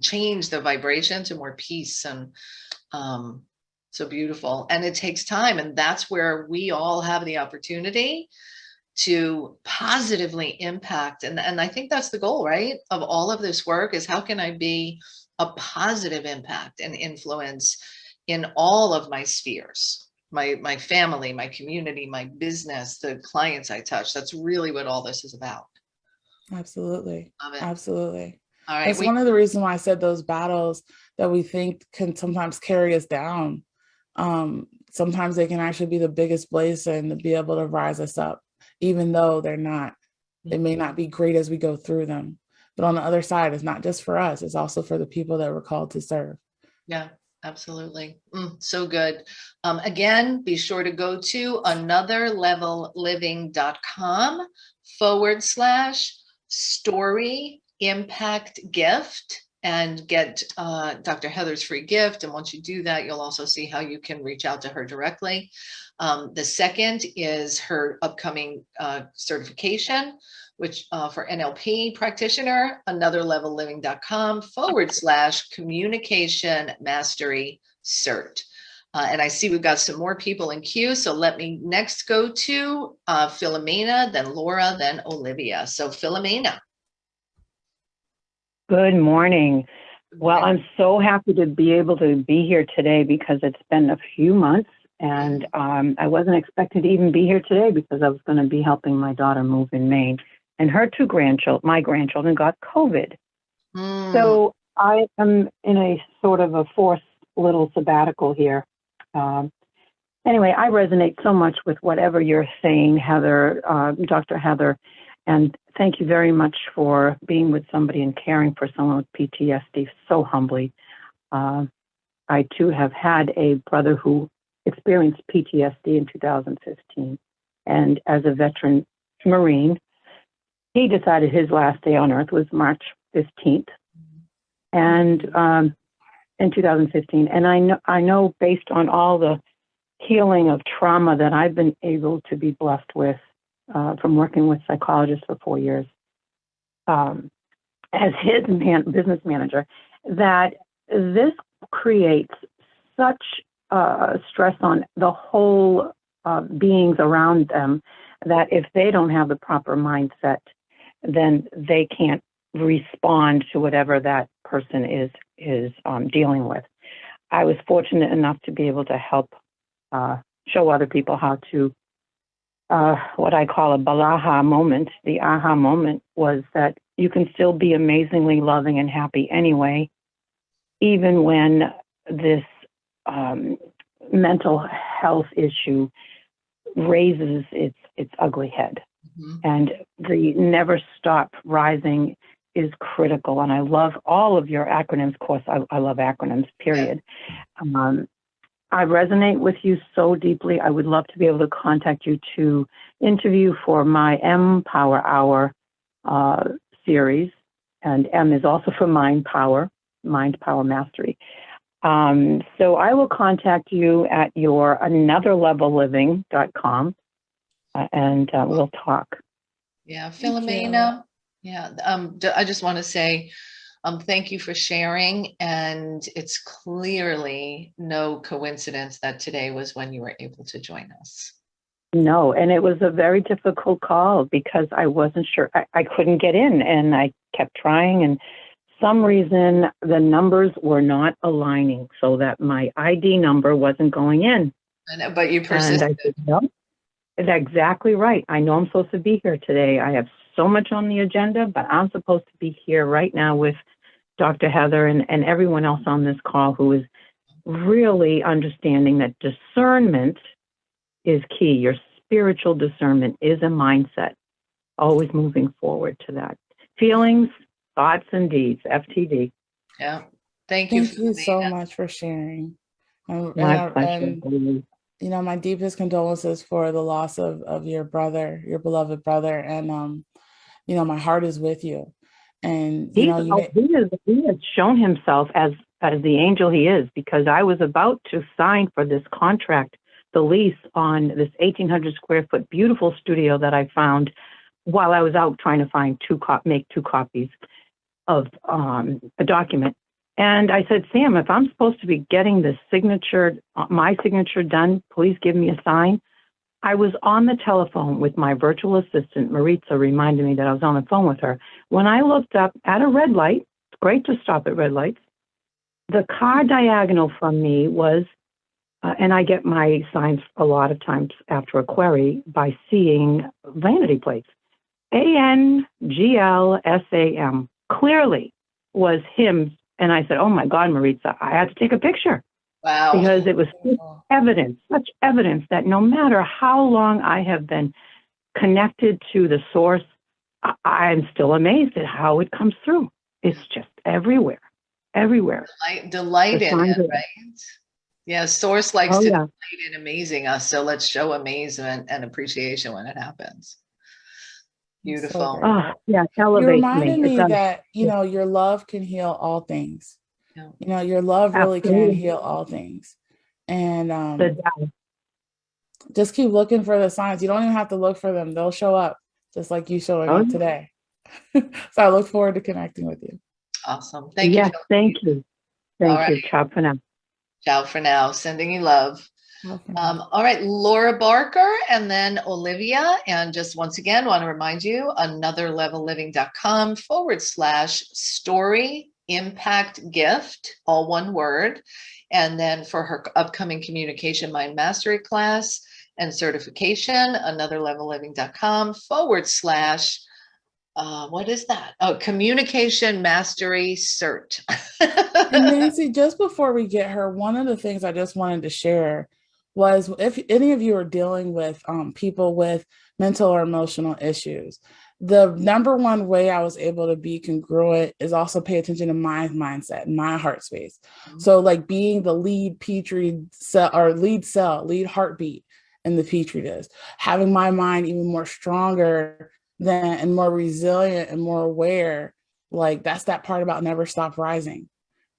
change the vibration to more peace and so beautiful. And it takes time, and that's where we all have the opportunity to positively impact. And I think that's the goal, right? Of all of this work is how can I be a positive impact and influence in all of my spheres, my family, my community, my business, the clients I touch. That's really what all this is about. Absolutely. Absolutely. All right. That's one of the reasons why I said those battles that we think can sometimes carry us down. Sometimes they can actually be the biggest blessing to be able to rise us up, even though they may not be great as we go through them. But on the other side, it's not just for us, it's also for the people that we're called to serve. Yeah, absolutely. So good. Again, be sure to go to anotherlevelliving.com/story impact gift. and get Dr. Heather's free gift. And once you do that, you'll also see how you can reach out to her directly. The second is her upcoming certification, which for NLP practitioner, anotherlevelliving.com/communication mastery cert. And I see we've got some more people in queue. So let me next go to Philomena, then Laura, then Olivia. So Philomena. Good morning. Well, I'm so happy to be able to be here today because it's been a few months and I wasn't expected to even be here today because I was going to be helping my daughter move in Maine, and her my grandchildren got COVID. So I am in a sort of a forced little sabbatical here. Anyway, I resonate so much with whatever you're saying, Heather, Dr. Heather, and thank you very much for being with somebody and caring for someone with PTSD so humbly. I too have had a brother who experienced PTSD in 2015. And as a veteran Marine, he decided his last day on earth was March 15th. And in 2015. And I know based on all the healing of trauma that I've been able to be blessed with from working with psychologists for 4 years as his business manager, that this creates such stress on the whole beings around them that if they don't have the proper mindset, then they can't respond to whatever that person is dealing with. I was fortunate enough to be able to help show other people how to what I call a balaha moment. The aha moment was that you can still be amazingly loving and happy anyway, even when this mental health issue raises its ugly head. And the never stop rising is critical. And I love all of your acronyms. Of course, I love acronyms, period. Yeah. I resonate with you so deeply. I would love to be able to contact you to interview for my Power Hour series. And M is also for Mind Power Mastery. So I will contact you at your anotherlevelliving.com and we'll talk. Yeah, Philomena. Yeah, I just want to say thank you for sharing. And it's clearly no coincidence that today was when you were able to join us. No, and it was a very difficult call because I wasn't sure. I couldn't get in, and I kept trying, and some reason the numbers were not aligning so that my ID number wasn't going in. But you persisted. And I said, no, that's exactly right. I know I'm supposed to be here today. I have so much on the agenda, but I'm supposed to be here right now with Dr. Heather and everyone else on this call who is really understanding that discernment is key. Your spiritual discernment is a mindset, always moving forward to that. Feelings, thoughts, and deeds, FTD. Yeah. Thank you so much for sharing. My pleasure. You know, my deepest condolences for the loss of your brother, your beloved brother. And, you know, my heart is with you. And, you know, he has shown himself as the angel he is, because I was about to sign for this contract, the lease on this 1,800 square foot beautiful studio that I found while I was out trying to make two copies of a document. And I said, Sam, if I'm supposed to be getting this my signature done, please give me a sign. I was on the telephone with my virtual assistant, Maritza, reminded me that I was on the phone with her. When I looked up at a red light, it's great to stop at red lights, the car diagonal from me was, and I get my signs a lot of times after a query by seeing vanity plates, ANGLSAM, clearly was him. And I said, oh my God, Maritza, I had to take a picture. Wow. Because it was such evidence that no matter how long I have been connected to the source, I'm still amazed at how it comes through. It's just everywhere. Delight in it, right? Yeah, source likes to delight in amazing us. So let's show amazement and appreciation when it happens. Beautiful. Oh, yeah, it You elevates reminded me. It me does. that, your love can heal all things. Yeah. Your love really can Absolutely. heal all things. And The doubt. just keep looking for the signs. You don't even have to look for them. They'll show up just like you showing Oh, up today. So I look forward to connecting with you. Awesome. Thank you. yes, thank you. All Thank you. right. Ciao for now. Ciao for now. Sending you love. Okay. All right, Laura Barker and then Olivia. And just once again, want to remind you, anotherlevelliving.com/story impact gift, all one word. And then for her upcoming communication mind mastery class and certification, anotherlevelliving.com/ what is that? Oh, communication mastery cert. And Nancy, just before we get her, one of the things I just wanted to share was if any of you are dealing with people with mental or emotional issues, the number one way I was able to be congruent is also pay attention to my mindset, my heart space. So like being the lead Petri cell or lead heartbeat in the Petri dish, having my mind even more stronger than and more resilient and more aware. Like that's that part about never stop rising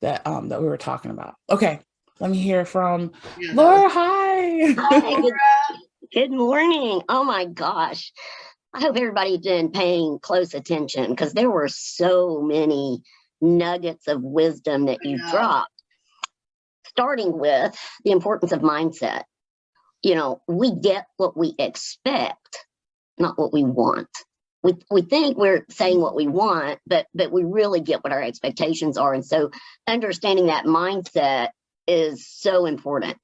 that we were talking about. Okay, let me hear from Laura. Hi. Hi, good morning. Oh my gosh. I hope everybody's been paying close attention because there were so many nuggets of wisdom that you dropped, starting with the importance of mindset. We get what we expect, not what we want. We think we're saying what we want, but we really get what our expectations are. And so understanding that mindset is so important.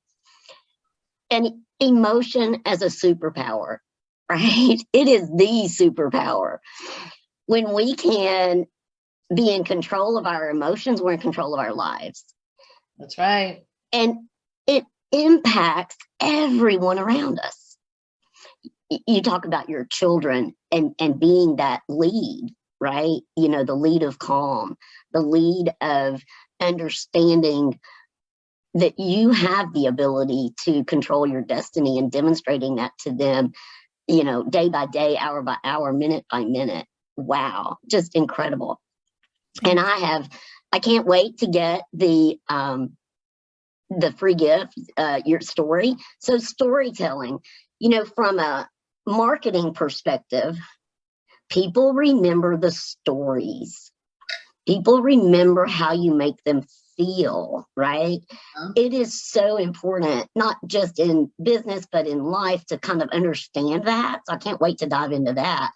And emotion as a superpower, right? It is the superpower. When we can be in control of our emotions, we're in control of our lives. That's right. And it impacts everyone around us. You talk about your children and being that lead, right? The lead of calm, the lead of understanding that you have the ability to control your destiny and demonstrating that to them, day by day, hour by hour, minute by minute. Wow, just incredible. And I can't wait to get the free gift, your story. So storytelling, from a marketing perspective, people remember the stories. People remember how you make them feel, right? It is so important, not just in business, but in life to kind of understand that. So I can't wait to dive into that.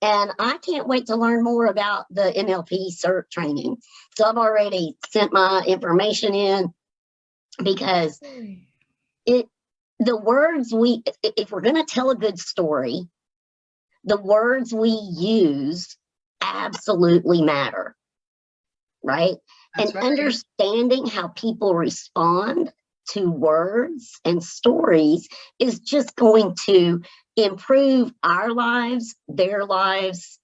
And I can't wait to learn more about the NLP CERT training. So I've already sent my information in because the words if we're going to tell a good story, the words we use absolutely matter, right? That's and right. Understanding how people respond to words and stories is just going to improve our lives, their lives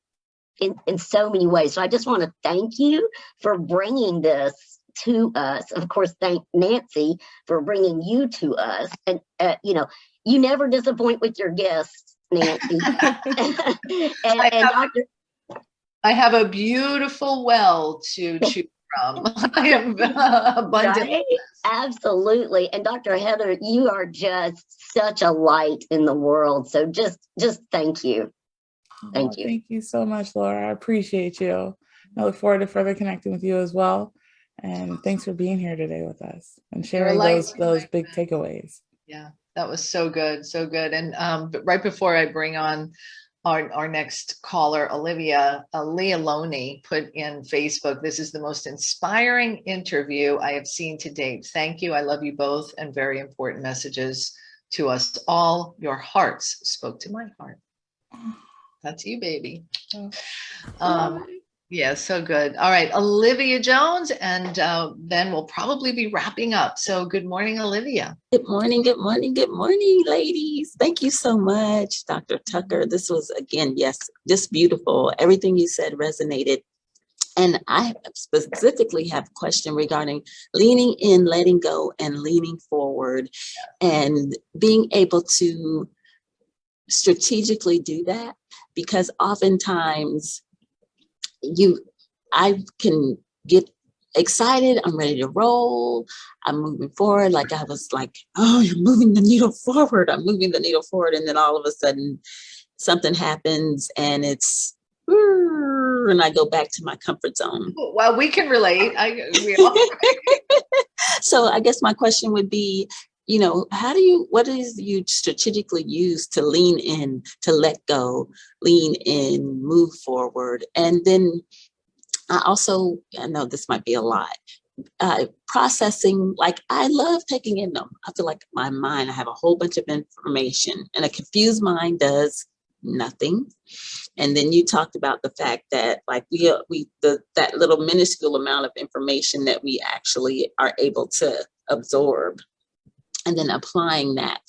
in so many ways. So I just want to thank you for bringing this to us. Of course, thank Nancy for bringing you to us. And, you never disappoint with your guests, Nancy. I have a beautiful well to choose from. I am abundant. Right? Absolutely. And Dr. Heather, you are just such a light in the world. So just thank you. Thank you. Thank you so much, Laura. I appreciate you. I look forward to further connecting with you as well. And thanks for being here today with us and sharing those big takeaways. Yeah, that was so good. So good. And but right before I bring on our next caller, Olivia, Leah Loney put in Facebook, "This is the most inspiring interview I have seen to date. Thank you. I love you both, and very important messages to us all. Your hearts spoke to my heart." That's you, baby. Yeah, so good. All right, Olivia Jones, and then we'll probably be wrapping up. So good morning, Olivia. Good morning, ladies. Thank you so much, Dr. Tucker. This was, again, yes, just beautiful. Everything you said resonated. And I specifically have a question regarding leaning in, letting go, and leaning forward, and being able to strategically do that. because oftentimes I can get excited. I'm ready to roll. I'm moving forward. Like I was like, oh, you're moving the needle forward. I'm moving the needle forward. And then all of a sudden something happens and it's, and I go back to my comfort zone. Well, we can relate. We all So I guess my question would be, what is you strategically use to lean in, to let go, lean in, move forward? And then I know this might be a lot, processing, like I love taking in them. I feel like my mind, I have a whole bunch of information and a confused mind does nothing. And then you talked about the fact that like that little minuscule amount of information that we actually are able to absorb and then applying that.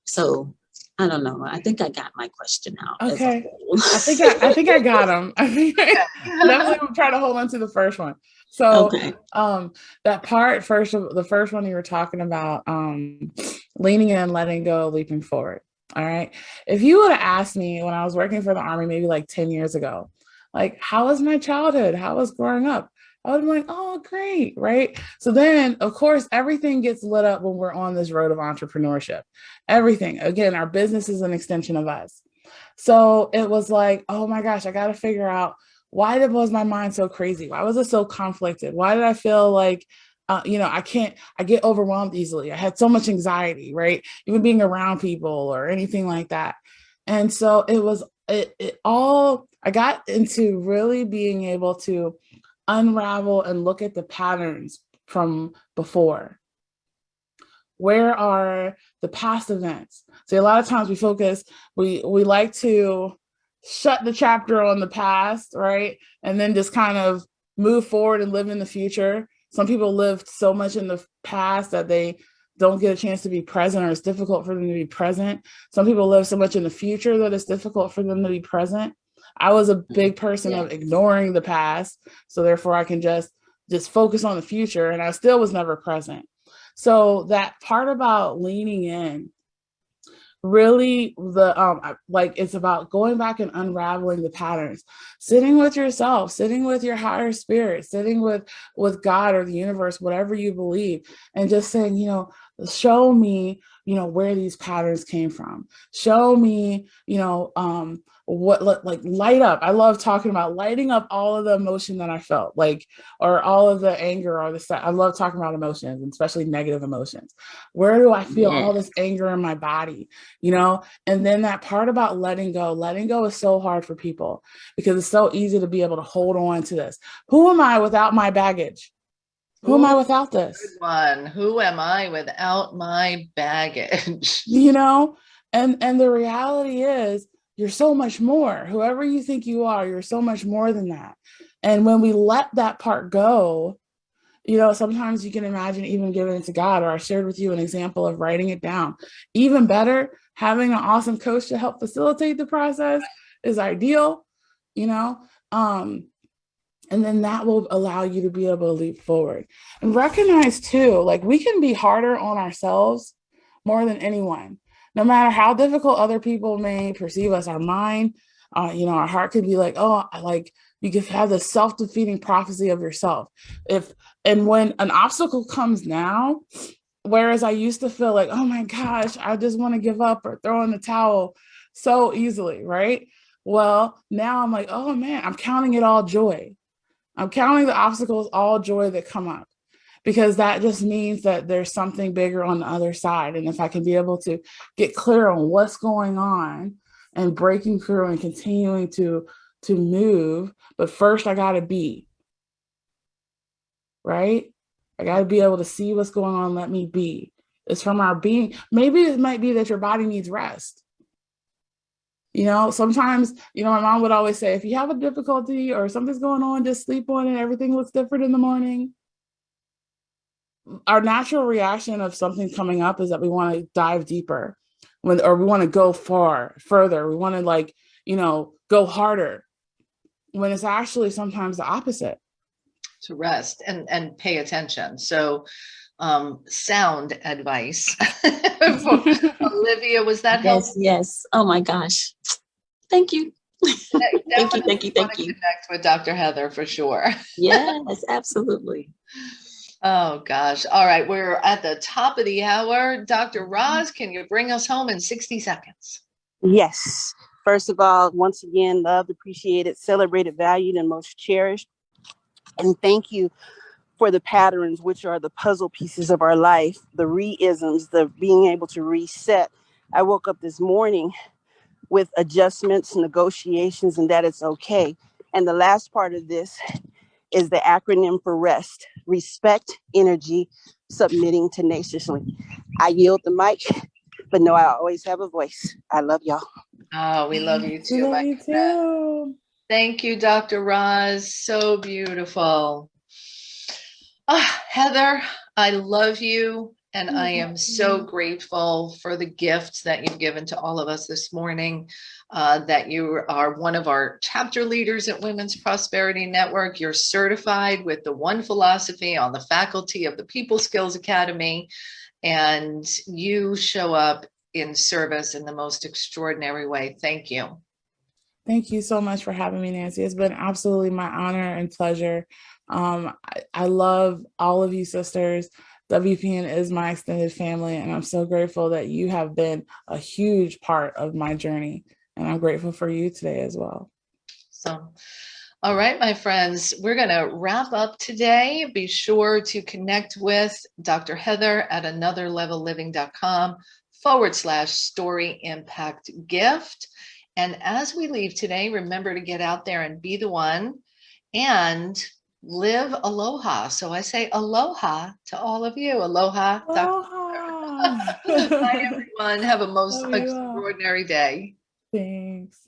So I don't know. I think I got my question out. Okay. I think I got them. I think I definitely will try to hold on to the first one. So okay. That part the first one you were talking about, leaning in, letting go, leaping forward. All right. If you would have asked me when I was working for the Army, maybe like 10 years ago, like, how was my childhood? How was growing up? I would be like, oh, great. Right. So then, of course, everything gets lit up when we're on this road of entrepreneurship. Everything. Again, our business is an extension of us. So it was like, oh my gosh, I got to figure out why was my mind so crazy? Why was it so conflicted? Why did I feel like, I get overwhelmed easily. I had so much anxiety, right? Even being around people or anything like that. And so I got into really being able to unravel and look at the patterns from before. Where are the past events? So a lot of times we like to shut the chapter on the past, right? And then just kind of move forward and live in the future. Some people lived so much in the past that they don't get a chance to be present, or it's difficult for them to be present. Some people live so much in the future that it's difficult for them to be present. I was a big person of ignoring the past, so therefore I can just focus on the future, and I still was never present. So that part about leaning in, really it's about going back and unraveling the patterns, sitting with yourself, sitting with your higher spirit, sitting with God or the universe, whatever you believe, and just saying, show me, where these patterns came from. Show me, light up. I love talking about lighting up all of the emotion that I felt, or all of the anger or I love talking about emotions, and especially negative emotions. Where do I feel all this anger in my body? And then that part about letting go is so hard for people because it's so easy to be able to hold on to this. Who am I without my baggage? Who am I without this? Good one. Who am I without my baggage? And the reality is you're so much more. Whoever you think you are, you're so much more than that. And when we let that part go, sometimes you can imagine even giving it to God, or I shared with you an example of writing it down. Even better, having an awesome coach to help facilitate the process is ideal, and then that will allow you to be able to leap forward and recognize too, we can be harder on ourselves more than anyone, no matter how difficult other people may perceive us. Our mind, our heart could be like, oh, you could have the self-defeating prophecy of yourself. And when an obstacle comes now, whereas I used to feel like, oh my gosh, I just want to give up or throw in the towel so easily, right? Well, now I'm like, oh man, I'm counting it all joy. I'm counting the obstacles all joy that come up, because that just means that there's something bigger on the other side. And if I can be able to get clear on what's going on and breaking through and continuing to move, but first I got to be, right? I got to be able to see what's going on. Let me be. It's from our being. Maybe it might be that your body needs rest. Sometimes, my mom would always say, if you have a difficulty or something's going on, just sleep on it. Everything looks different in the morning. Our natural reaction of something coming up is that we want to dive deeper, or we want to go further. We want to go harder, when it's actually sometimes the opposite. To rest and pay attention. So sound advice. Olivia, was that helpful? Yes. Oh my gosh. Thank you. Thank you, Definitely thank you, want thank to you. connect with Dr. Heather for sure. Yes, absolutely. Oh gosh. All right. We're at the top of the hour. Dr. Roz, can you bring us home in 60 seconds? Yes. First of all, once again, loved, appreciated, celebrated, valued, and most cherished. And thank you for the patterns, which are the puzzle pieces of our life, the re-isms, the being able to reset. I woke up this morning with adjustments, negotiations, and that it's okay. And the last part of this is the acronym for REST: respect, energy, submitting tenaciously. I yield the mic, but know I always have a voice. I love y'all. Oh, we love you We too, love my you friend. too. Thank you, Dr. Roz. So beautiful. Heather, I love you. And I am so grateful for the gifts that you've given to all of us this morning, that you are one of our chapter leaders at Women's Prosperity Network. You're certified with the One Philosophy on the faculty of the People Skills Academy, and you show up in service in the most extraordinary way. Thank you. Thank you so much for having me, Nancy. It's been absolutely my honor and pleasure. I love all of you sisters. WPN is my extended family, and I'm so grateful that you have been a huge part of my journey. And I'm grateful for you today as well. So, all right, my friends, we're going to wrap up today. Be sure to connect with Dr. Heather at anotherlevelliving.com/story impact gift. And as we leave today, remember to get out there and be the one and live aloha. So I say aloha to all of you. Aloha, Dr. Aloha. Bye, everyone. Have a most Love you all. extraordinary day. Thanks.